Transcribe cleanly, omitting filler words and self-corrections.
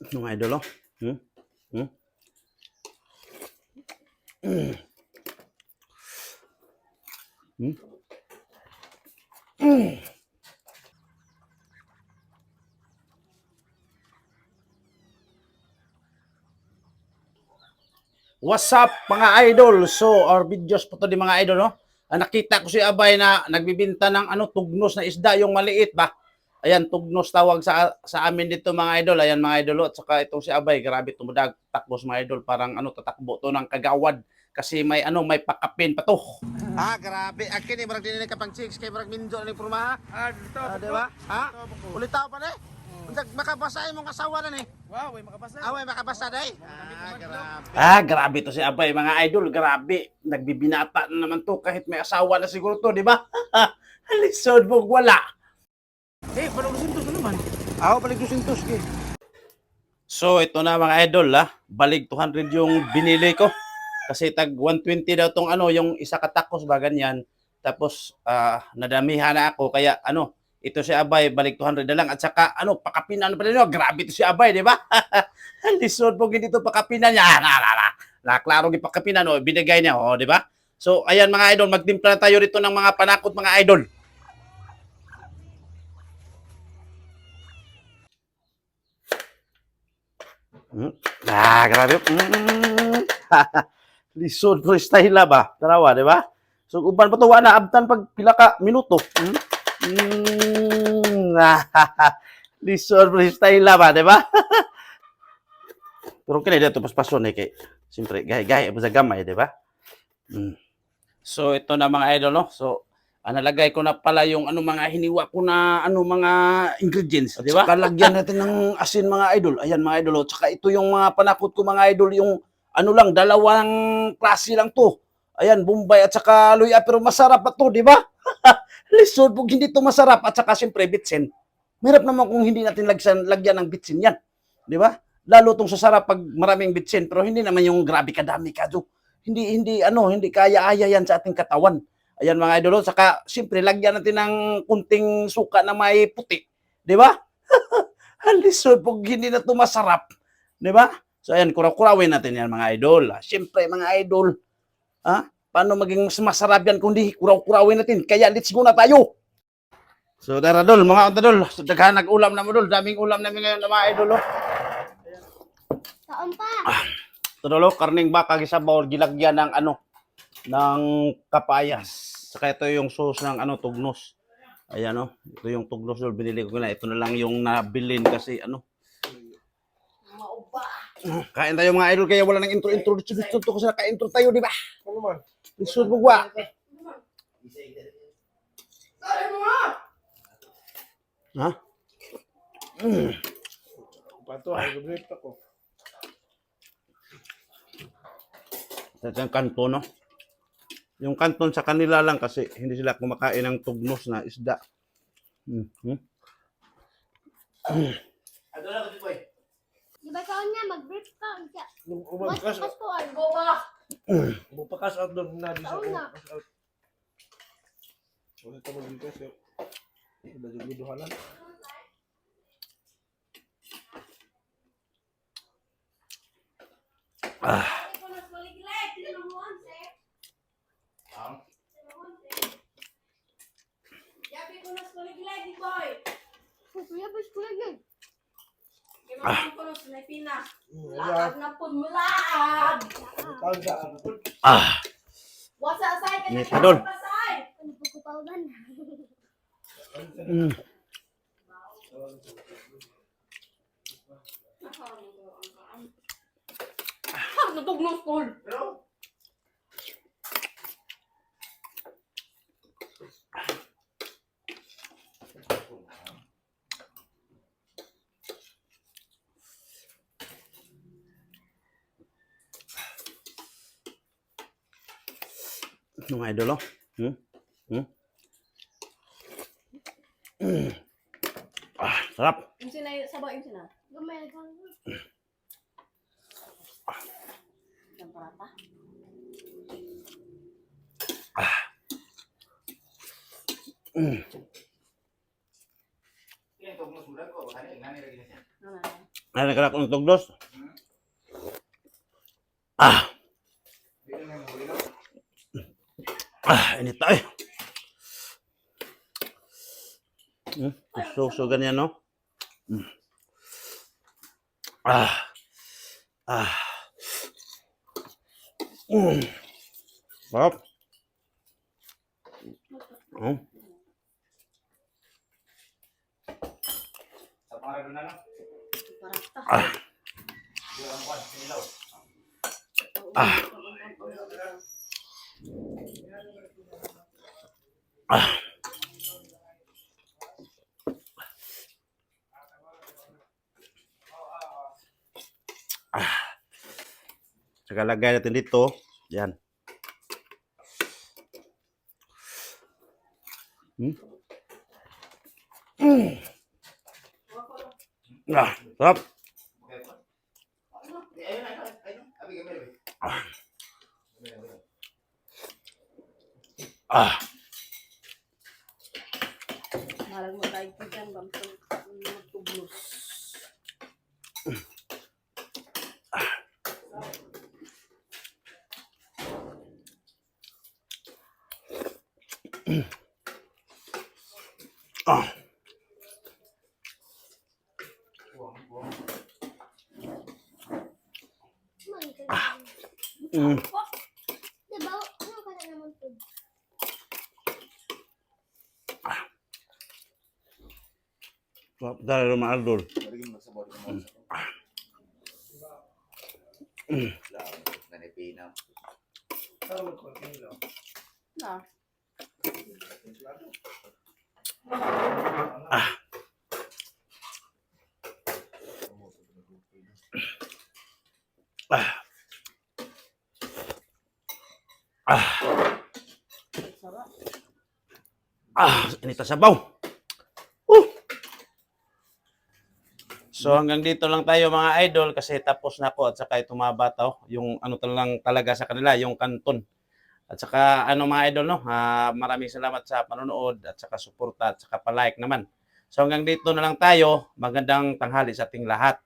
Mga idol, oh. Hmm? Hmm? Hmm? Hmm? What's up mga idol? So, our videos po to di mga idol, no? Nakita ko si Abay na nagbibinta ng tugnos na isda, yung maliit ba? Ayan, tugnos tawag sa amin dito mga idol. Ayan mga idol, at saka itong si Abay, grabe tumudag takbos mga idol, parang tatakbo to ng kagawad kasi may pakapin pa to. Grabe. Akin marag din kapang chicks kay marag minjo ni porma. Dito. Di ba? Ulitaw pa ni. Makabasa imong asawa na ni. Wow, may makabasa. Away makabasa day. Grabe. Grabe to si Abay mga idol, grabe. Nagbibinata na naman to kahit may asawa na siguro to, di ba? Alisod mo wala. Balik 200 naman. Balik 200 ki. So ito na mga idol, balik 200 yung binili ko. Kasi tag 120 daw tong yung isa katakos ba ganyan. Tapos nadamihan na ako kaya ito si Abay balik 200 na lang at saka pakapinan pa rin. Grabe to si Abay, di ba? Lisod po gini to pakapinan niya. Klaro gi pakapinan binigay niya, di ba? So ayan mga idol, magtimpla na tayo rito ng mga panakot mga idol. Grabe. Lisod ko style ba? Tarawa, di ba? So uban pa to na abtan pag pila ka minuto. Lisod ko style ba, di ba? Pero kini dito paspason kay siyempre gay sa gamay, di ba? So ito na mga idol, no. So nalagay ko na pala yung mga hiniwa ko na mga ingredients, di ba? Kalagyan natin ng asin mga idol. Ayan mga idol, tsaka ito yung mga panakot ko mga idol, yung lang, dalawang klase lang to. Ayan, Bombay at saka luya, pero masarap pa to, di ba? Lisod, pag hindi to masarap, at saka siyempre bitsin. Mahirap naman kung hindi natin lagyan ng bitsin yan. Di ba? Lalo tong sasarap pag maraming bitsin, pero hindi naman yung grabe kadami ka, do. Hindi kaya-aya yan sa ating katawan. Ayan mga idol, saka siyempre lagyan natin ng kunting suka na may puti. Di ba? Lisod, pag hindi na to masarap. Di ba? So ayan, kuraw-kurawin natin yan mga idol. Siyempre mga idol, paano maging mas masarap yan kung di kuraw-kurawin natin? Kaya let's go na tayo. So tara dol, mga dol, so daghan nag-ulam na mo dol. Daming ulam namin ngayon mga idol. Taon pa. Ito dol, karning baka gisabaw, gilagyan ng ng kapayas. Saka ito yung sauce ng tugnos. Ayan ito yung tugnos dol, binili ko na. Ito na lang yung nabilin kasi kain tayo mga idol, kaya wala nang intro gusto ko sa ka-intro tayo, di ba? Ano man? Lisod mo ba? Ha? Pato, nag-break ako. Ito yung kanto, no? Yung kanton sa kanila lang kasi hindi sila kumakain ng tugnos na isda. Di ba taon niya, mag-brief ka. Umakas Mas ko, go ba? Bupakas out doon na di Taon na. sa out. Wala ta mag-request yo. Udah jadi duhalan. Kuya, bus ko lagi. Laag na po mulaag. Tawag sa Wasa aside ka Ni na Padol. aside. Ano po ko pauban? Natugnos ko. Mga idol, sarap. Yung sinay, sabaw yung sinay. Gamay na kang. Yung parata. Mm. Ano na? Ay, nagkaroon ko ng tuglos. Ah! Init tayo. So ganyan, no? Ah. Ah. Sarap. Parata. Ah. Ah. Ah. Ah. Saka lagay natin dito. Yan. Ah, sarap. Ah. Malag mo tayo dyan, bamsang magtugnos. Ah. Diba? Ano ka na naman po? Sarap dari rumah Aldol. Tawag ko ang ilaw. Na. Ah. Ah. Sarap. Init na sabaw. So hanggang dito lang tayo mga idol kasi tapos na ako at saka tumaba to yung ano talaga sa kanila yung kanton. At saka ano mga idol no, maraming salamat sa panonood at saka suporta at saka pa-like naman. So hanggang dito na lang tayo. Magandang tanghali sa ating lahat.